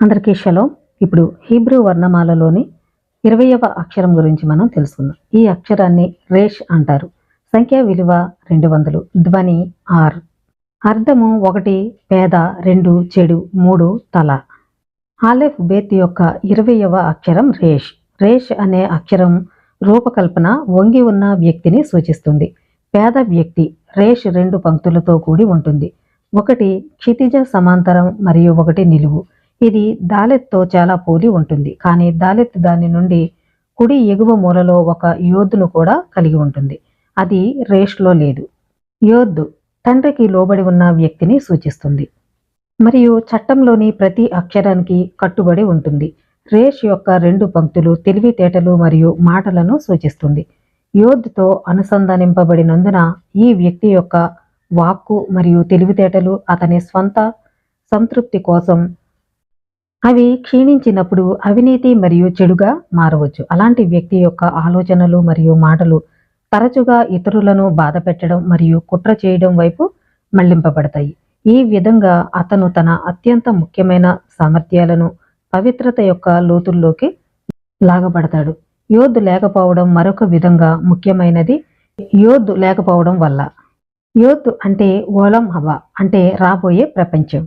అందరికీ షలోం. ఇప్పుడు హీబ్రూ వర్ణమాలలోని 20వ అక్షరం గురించి మనం తెలుసుకుందాం. ఈ అక్షరాన్ని రేష్ అంటారు. సంఖ్యా విలువ 200. ధ్వని ఆర్. అర్థము 1 పేద, 2 చెడు, 3 తల. ఆలెఫ్ బేత్ యొక్క 20వ అక్షరం రేష్. రేష్ అనే అక్షరం రూపకల్పన వంగి ఉన్న వ్యక్తిని సూచిస్తుంది. పేద వ్యక్తి. రేష్ 2 పంక్తులతో కూడి ఉంటుంది. 1 క్షితిజ సమాంతరం మరియు 1 నిలువు. ఇది దాలెత్తో చాలా పోలి ఉంటుంది, కానీ దాలెత్ దాని నుండి కుడి ఎగువ మూలలో ఒక యోధును కూడా కలిగి ఉంటుంది. అది రేష్లో లేదు. యోధ్ తండ్రికి లోబడి ఉన్న వ్యక్తిని సూచిస్తుంది మరియు చట్టంలోని ప్రతి అక్షరానికి కట్టుబడి ఉంటుంది. రేష్ యొక్క 2 పంక్తులు తెలివితేటలు మరియు మాటలను సూచిస్తుంది. యోధ్తో అనుసంధానింపబడినందున ఈ వ్యక్తి యొక్క వాక్కు మరియు తెలివితేటలు అతని స్వంత సంతృప్తి కోసం అవి క్షీణించినప్పుడు అవినీతి మరియు చెడుగా మారవచ్చు. అలాంటి వ్యక్తి యొక్క ఆలోచనలు మరియు మాటలు తరచుగా ఇతరులను బాధ పెట్టడం మరియు కుట్ర చేయడం వైపు మళ్లింపబడతాయి. ఈ విధంగా అతను తన అత్యంత ముఖ్యమైన సామర్థ్యాలను పవిత్రత యొక్క లోతుల్లోకి లాగబడతాడు. యోధ్ లేకపోవడం మరొక విధంగా ముఖ్యమైనది. యోధ్ లేకపోవడం వల్ల యోధ్ అంటే ఓలం హవా అంటే రాబోయే ప్రపంచం.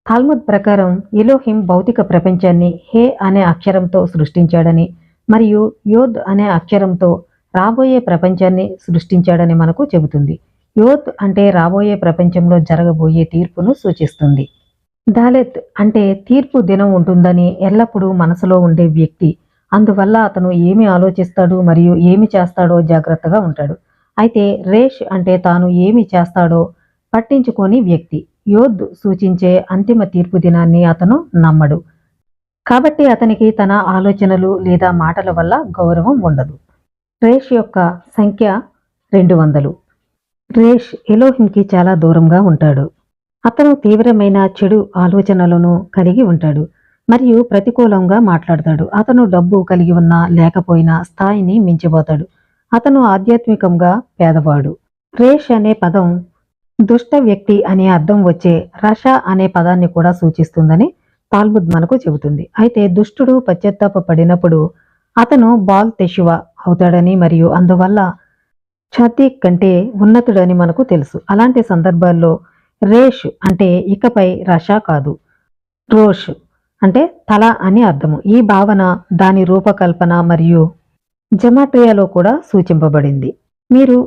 తాల్ముద్ ప్రకారం ఎలోహిం భౌతిక ప్రపంచాన్ని హే అనే అక్షరంతో సృష్టించాడని మరియు యోధ్ అనే అక్షరంతో రాబోయే ప్రపంచాన్ని సృష్టించాడని మనకు చెబుతుంది. యోధ్ అంటే రాబోయే ప్రపంచంలో జరగబోయే తీర్పును సూచిస్తుంది. దాలెత్ అంటే తీర్పు దినం ఉంటుందని ఎల్లప్పుడూ మనసులో ఉండే వ్యక్తి. అందువల్ల అతను ఏమి ఆలోచిస్తాడు మరియు ఏమి చేస్తాడో జాగ్రత్తగా ఉంటాడు. అయితే రేష్ అంటే తాను ఏమి చేస్తాడో పట్టించుకోని వ్యక్తి. యోధ్ సూచించే అంతిమ తీర్పు దినాన్ని అతను నమ్మడు, కాబట్టి అతనికి తన ఆలోచనలు లేదా మాటల వల్ల గౌరవం ఉండదు. రేష్ యొక్క సంఖ్య 200. రేష్ ఎలోహింకి చాలా దూరంగా ఉంటాడు. అతను తీవ్రమైన చెడు ఆలోచనలను కలిగి ఉంటాడు మరియు ప్రతికూలంగా మాట్లాడతాడు. అతను డబ్బు కలిగి ఉన్నా లేకపోయినా స్థాయిని మించిపోతాడు. అతను ఆధ్యాత్మికంగా పేదవాడు. రేష్ అనే పదం దుష్ట వ్యక్తి అనే అర్థం వచ్చే రషా అనే పదాన్ని కూడా సూచిస్తుందని తాల్ముద్ మనకు చెబుతుంది. అయితే దుష్టుడు పశ్చాత్తాప పడినప్పుడు అతను బాల్ తెషువా అవుతాడని మరియు అందువల్ల ఛాతీక్ కంటే ఉన్నతుడని మనకు తెలుసు. అలాంటి సందర్భాల్లో రేష్ అంటే ఇకపై రషా కాదు, రోష్ అంటే తల అని అర్థము. ఈ భావన దాని రూపకల్పన మరియు జమాట్రియాలో కూడా సూచింపబడింది. మీరు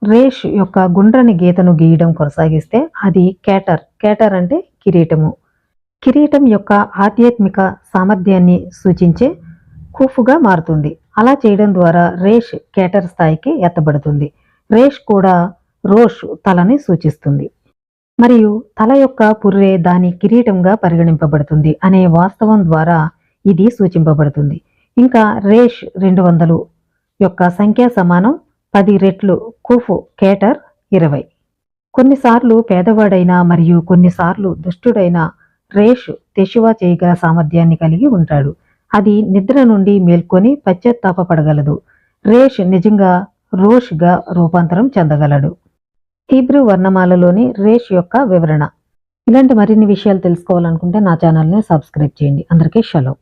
రేష్ యొక్క గుండ్రని గీతను గీయడం కొనసాగిస్తే అది కేటర్ అంటే కిరీటము. కిరీటం యొక్క ఆధ్యాత్మిక సామర్థ్యాన్ని సూచించే కూఫుగా మారుతుంది. అలా చేయడం ద్వారా రేష్ కేటర్ స్థాయికి ఎత్తబడుతుంది. రేష్ కూడా రోష్ తలని సూచిస్తుంది మరియు తల యొక్క పుర్రె దాని కిరీటంగా పరిగణింపబడుతుంది అనే వాస్తవం ద్వారా ఇది సూచింపబడుతుంది. ఇంకా రేష్ 200 యొక్క సంఖ్యా సమానం 10 రెట్లు కుఫు కేటర్ 20. కొన్నిసార్లు పేదవాడైన మరియు కొన్నిసార్లు దుష్టుడైన రేష్ తెషువా చేయగల సామర్థ్యాన్ని కలిగి ఉంటాడు. అది నిద్ర నుండి మేల్కొని పశ్చాత్తాపపడగలదు. రేష్ నిజంగా రోష్గా రూపాంతరం చెందగలడు. హీబ్రూ వర్ణమాలలోని రేష్ యొక్క వివరణ. ఇలాంటి మరిన్ని విషయాలు తెలుసుకోవాలనుకుంటే నా ఛానల్ని సబ్స్క్రైబ్ చేయండి. అందరికీ షలోం.